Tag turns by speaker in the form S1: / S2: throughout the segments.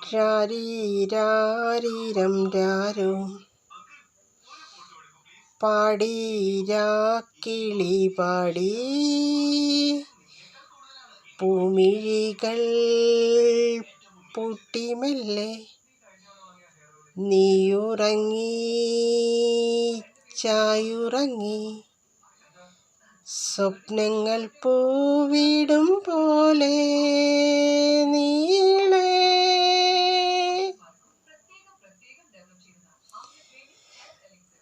S1: രാരീരാരീരം രാരോ പാടീരാക്കിളി പാടി പൂമിഴികൾ പൂട്ടിമെല്ലെ നീയുറങ്ങി ചായുറങ്ങി സ്വപ്നങ്ങൾ പൂവിടും പോലെ നീളേ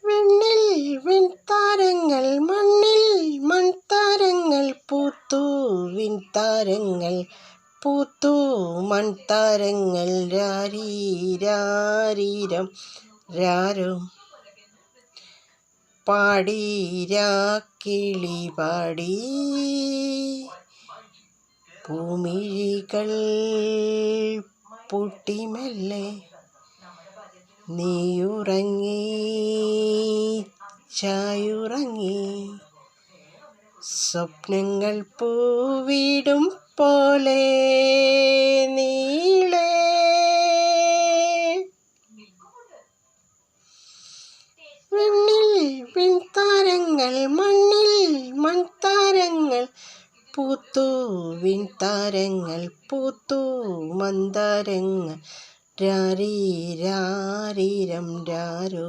S1: വെണ്ണിൽ വെൺതാരങ്ങൾ മണ്ണിൽ മൺതാരങ്ങൾ പൂത്തു വിൺതാരങ്ങൾ പൂത്തു മൺതാരങ്ങൾ രാരീരാരീരം രാരോ പാടീരാക്കിളി പാടി പൂമിഴികൾ പൂട്ടിമെല്ലെ നീയുറങ്ങി ചായുറങ്ങി സ്വപ്നങ്ങൾ പൂവിടും പോലെ നീളേ വെണ്ണിൽ വിൺതാരങ്ങൾ മണ്ണിൽ മൺതാരങ്ങൾ പൂത്തു വിൺതാരങ്ങൾ പൂത്തു മന്ദാരങ്ങൾ രാരീരാരീരം രാരോ